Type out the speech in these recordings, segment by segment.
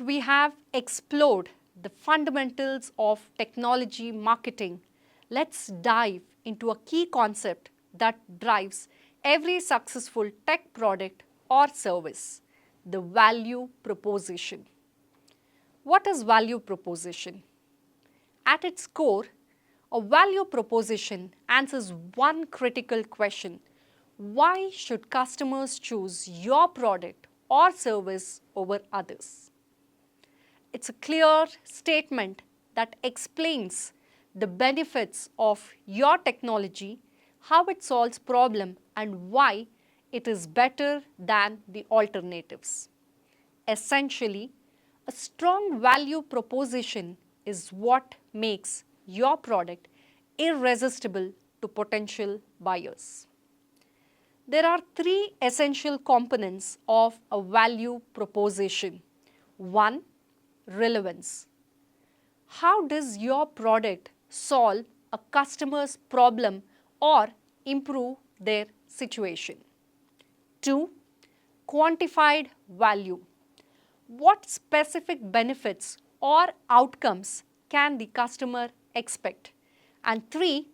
we have explored the fundamentals of technology marketing, let's dive into a key concept that drives every successful tech product or service, the value proposition. What is value proposition? At its core, a value proposition answers one critical question: why should customers choose your product or service over others? It's a clear statement that explains the benefits of your technology, how it solves problems, and why it is better than the alternatives. Essentially, a strong value proposition is what makes your product irresistible to potential buyers. There are three essential components of a value proposition. One, relevance. How does your product solve a customer's problem or improve their situation? Two, quantified value. What specific benefits or outcomes can the customer expect? And three,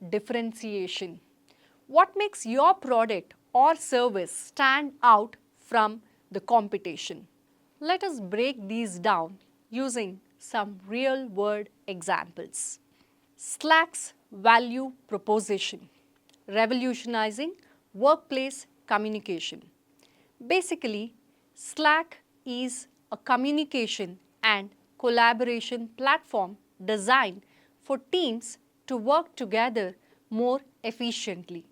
differentiation. What makes your product or service stand out from the competition? Let us break these down using some real-world examples. Slack's value proposition, revolutionizing workplace communication. Basically, Slack is a communication and collaboration platform designed for teams to work together more efficiently.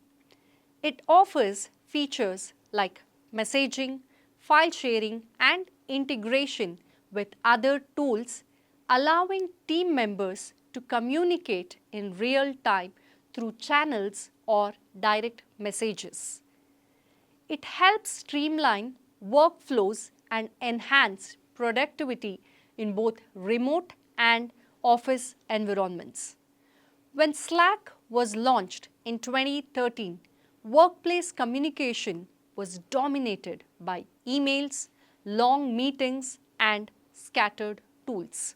It offers features like messaging, file sharing, and integration with other tools, allowing team members to communicate in real time through channels or direct messages. It helps streamline workflows and enhance productivity in both remote and office environments. When Slack was launched in 2013, workplace communication was dominated by emails, long meetings, and scattered tools.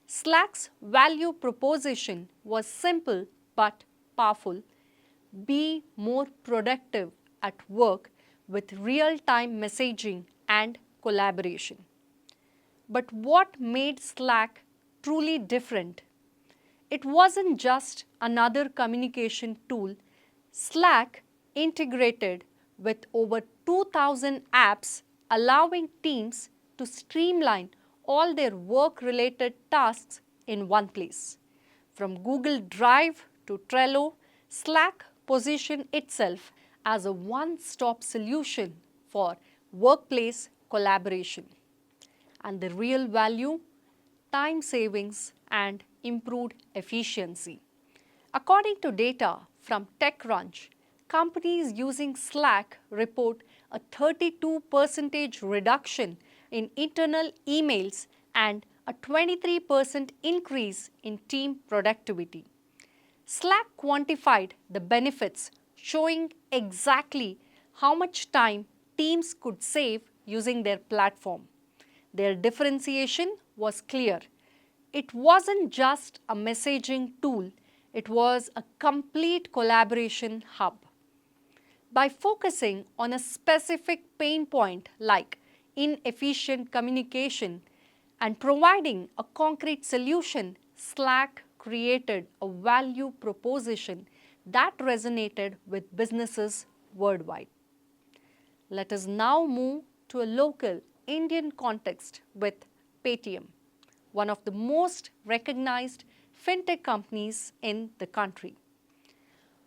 Slack's value proposition was simple but powerful: be more productive at work with real-time messaging and collaboration. But what made Slack truly different? It wasn't just another communication tool. Slack integrated with over 2,000 apps, allowing teams to streamline all their work-related tasks in one place. From Google Drive to Trello, Slack positioned itself as a one-stop solution for workplace collaboration. And the real value? Time savings and improved efficiency. According to data from TechCrunch, companies using Slack report a 32% reduction in internal emails and a 23% increase in team productivity. Slack quantified the benefits, showing exactly how much time teams could save using their platform. Their differentiation was clear. It wasn't just a messaging tool, it was a complete collaboration hub. By focusing on a specific pain point like inefficient communication and providing a concrete solution, Slack created a value proposition that resonated with businesses worldwide. Let us now move to a local Indian context with Paytm, one of the most recognized fintech companies in the country.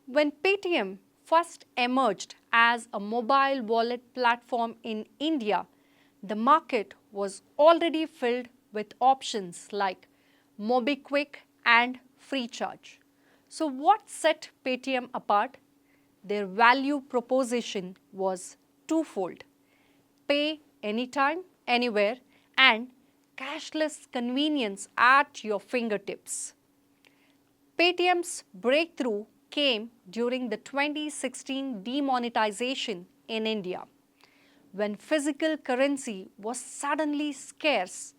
When Paytm first emerged as a mobile wallet platform in India, the market was already filled with options like MobiKwik and FreeCharge. So what set Paytm apart? Their value proposition was twofold: pay anytime, anywhere, and cashless convenience at your fingertips. Paytm's breakthrough came during the 2016 demonetization in India. When physical currency was suddenly scarce,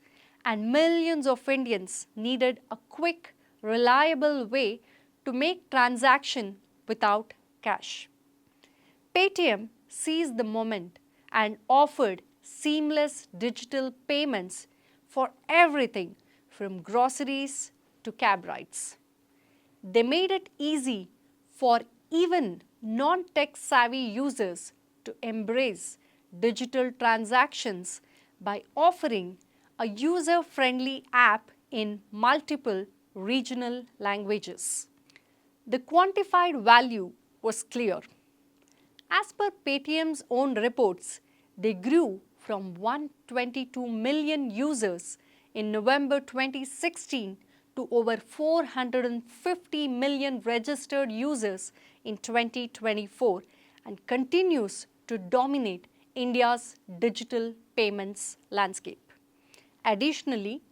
and millions of Indians needed a quick, reliable way to make transaction without cash. Paytm seized the moment and offered seamless digital payments for everything from groceries to cab rides. They made it easy for even non-tech savvy users to embrace digital transactions by offering a user-friendly app in multiple regional languages. The quantified value was clear. As per Paytm's own reports, they grew from 122 million users in November 2016 to over 450 million registered users in 2024 and continues to dominate India's digital payments landscape. Additionally,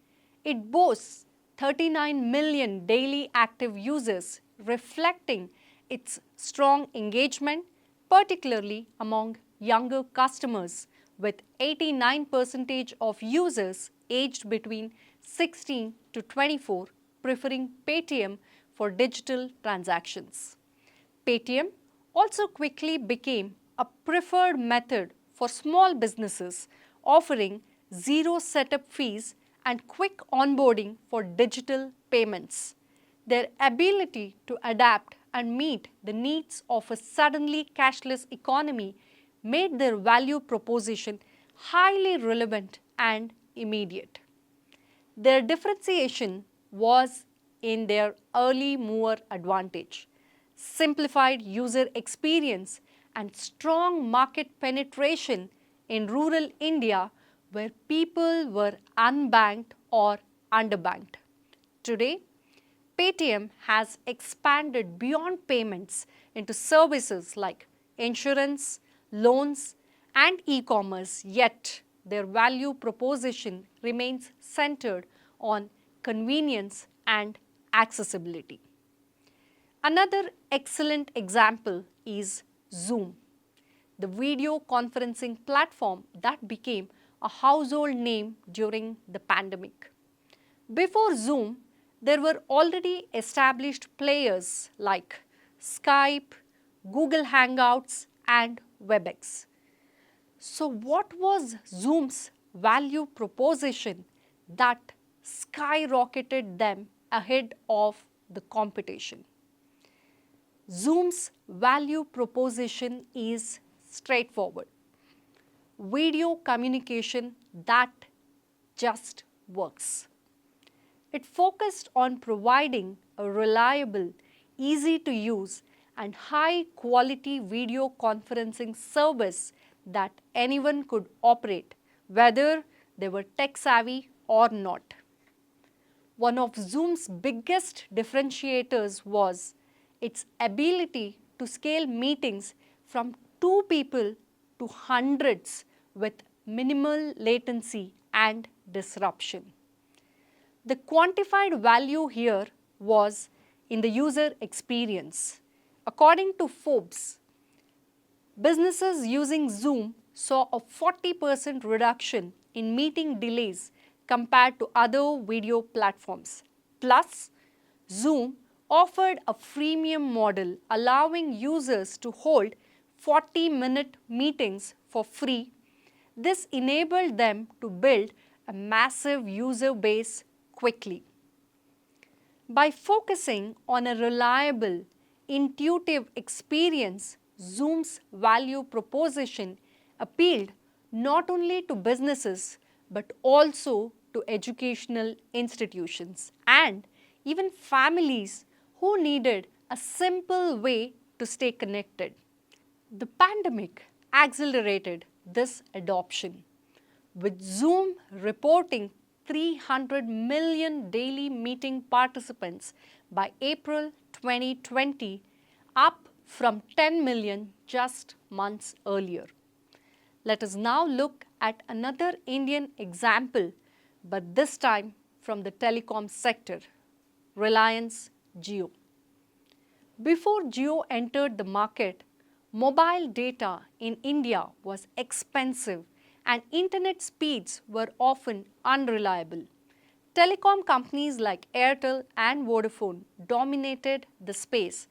it boasts 39 million daily active users, reflecting its strong engagement, particularly among younger customers, with 89% of users aged between 16 to 24 preferring Paytm for digital transactions. Paytm also quickly became a preferred method for small businesses, offering zero setup fees and quick onboarding for digital payments. Their ability to adapt and meet the needs of a suddenly cashless economy made their value proposition highly relevant and immediate. Their differentiation was in their early mover advantage, simplified user experience, and strong market penetration in rural India where people were unbanked or underbanked. Today, Paytm has expanded beyond payments into services like insurance, loans, and e-commerce, yet their value proposition remains centered on convenience and accessibility. Another excellent example is Zoom, the video conferencing platform that became a household name during the pandemic. Before Zoom, there were already established players like Skype, Google Hangouts, and WebEx. So, what was Zoom's value proposition that skyrocketed them ahead of the competition? Zoom's value proposition is straightforward: video communication that just works. It focused on providing a reliable, easy to use, and high quality video conferencing service that anyone could operate, whether they were tech savvy or not. One of Zoom's biggest differentiators was its ability to scale meetings from 2 people to hundreds with minimal latency and disruption. The quantified value here was in the user experience. According to Forbes, businesses using Zoom saw a 40% reduction in meeting delays compared to other video platforms. Plus, Zoom offered a freemium model allowing users to hold 40-minute meetings for free. This enabled them to build a massive user base quickly. By focusing on a reliable, intuitive experience, Zoom's value proposition appealed not only to businesses but also to educational institutions and even families who needed a simple way to stay connected. The pandemic accelerated this adoption, with Zoom reporting 300 million daily meeting participants by April 2020, up from 10 million just months earlier. Let us now look at another Indian example, but this time from the telecom sector, Reliance Jio. Before Jio entered the market, mobile data in India was expensive and internet speeds were often unreliable. telecom companies like Airtel and Vodafone dominated the space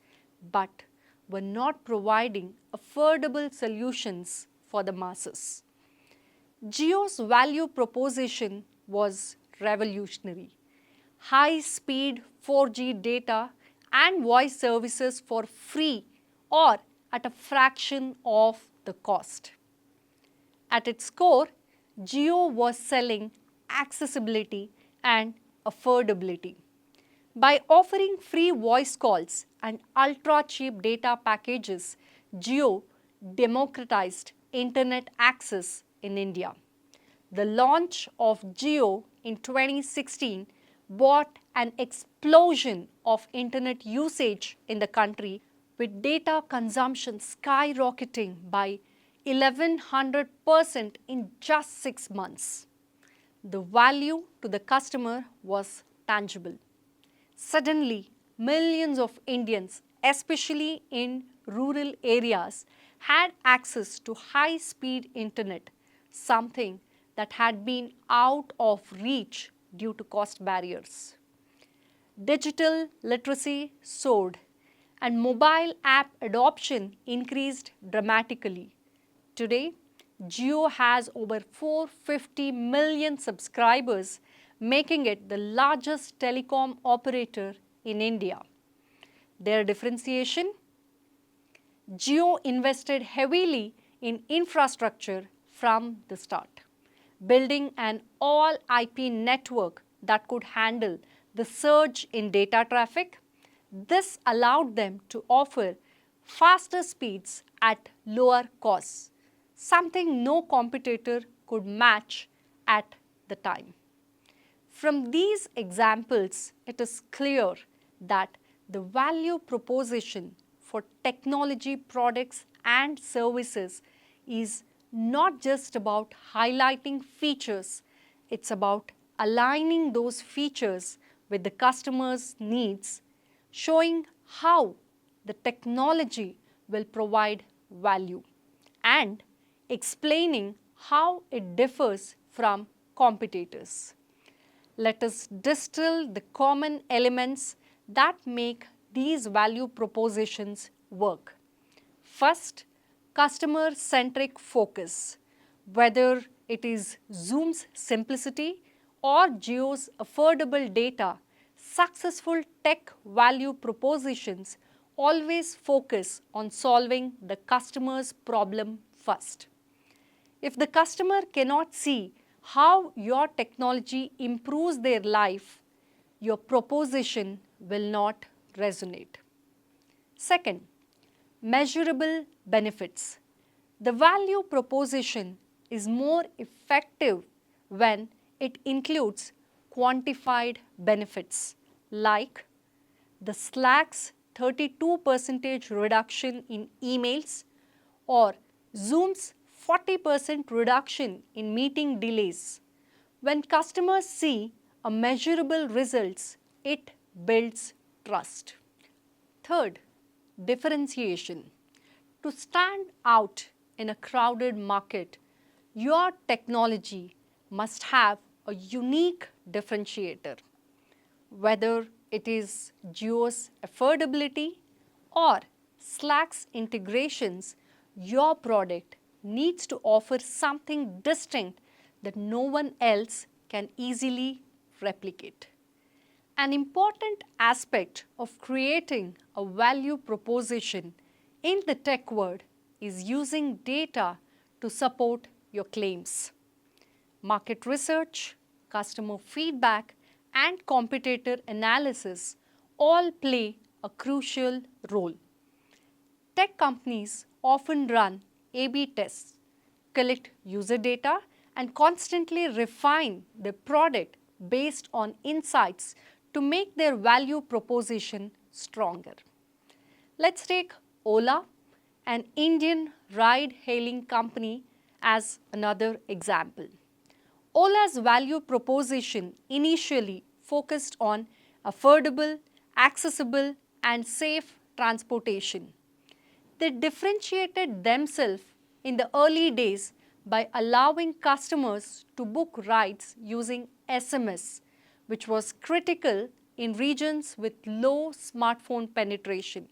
but were not providing affordable solutions for the masses. Jio's value proposition was revolutionary. High-speed 4G data and voice services for free or at a fraction of the cost. At its core, Jio was selling accessibility and affordability. By offering free voice calls and ultra-cheap data packages, Jio democratized internet access in India. The launch of Jio in 2016 brought an explosion of internet usage in the country, with data consumption skyrocketing by 1100% in just 6 months. The value to the customer was tangible. Suddenly, millions of Indians, especially in rural areas, had access to high-speed internet, something that had been out of reach due to cost barriers. Digital literacy soared and mobile app adoption increased dramatically. Today, Jio has over 450 million subscribers, making it the largest telecom operator in India. Their differentiation? Jio invested heavily in infrastructure from the start, building an all-IP network that could handle the surge in data traffic. This allowed them to offer faster speeds at lower costs, something no competitor could match at the time. From these examples, it is clear that the value proposition for technology products and services is not just about highlighting features, it's about aligning those features with the customer's needs, showing how the technology will provide value, and explaining how it differs from competitors. Let us distill the common elements that make these value propositions work. First, customer-centric focus. Whether it is Zoom's simplicity or Jio's affordable data, successful tech value propositions always focus on solving the customer's problem first. If the customer cannot see how your technology improves their life, your proposition will not resonate. Second, measurable benefits. The value proposition is more effective when it includes quantified benefits like the Slack's 32% reduction in emails or Zoom's 40% reduction in meeting delays. When customers see a measurable results, it builds trust. Third, differentiation. To stand out in a crowded market, your technology must have a unique differentiator. Whether it is Jio's affordability or Slack's integrations, your product needs to offer something distinct that no one else can easily replicate. An important aspect of creating a value proposition in the tech world is using data to support your claims. Market research, customer feedback, and competitor analysis all play a crucial role. Tech companies often run A/B tests, collect user data, and constantly refine their product based on insights to make their value proposition stronger. Let's take Ola, an Indian ride-hailing company, as another example. Ola's value proposition initially focused on affordable, accessible, and safe transportation. They differentiated themselves in the early days by allowing customers to book rides using SMS, which was critical in regions with low smartphone penetration.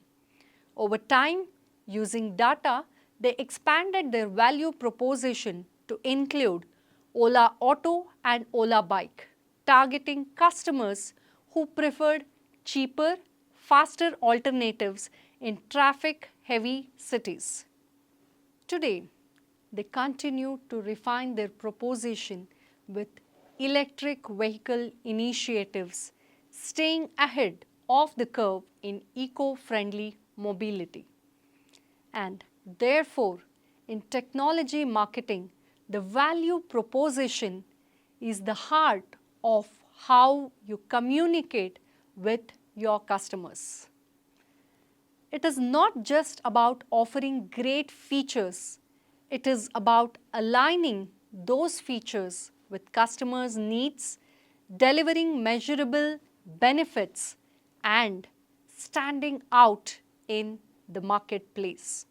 Over time, using data, they expanded their value proposition to include Ola Auto and Ola Bike, targeting customers who preferred cheaper, faster alternatives in traffic-heavy cities. Today, they continue to refine their proposition with electric vehicle initiatives, staying ahead of the curve in eco-friendly mobility. And therefore, in technology marketing, the value proposition is the heart of how you communicate with your customers. It is not just about offering great features, it is about aligning those features with customers' needs, delivering measurable benefits, and standing out in the marketplace.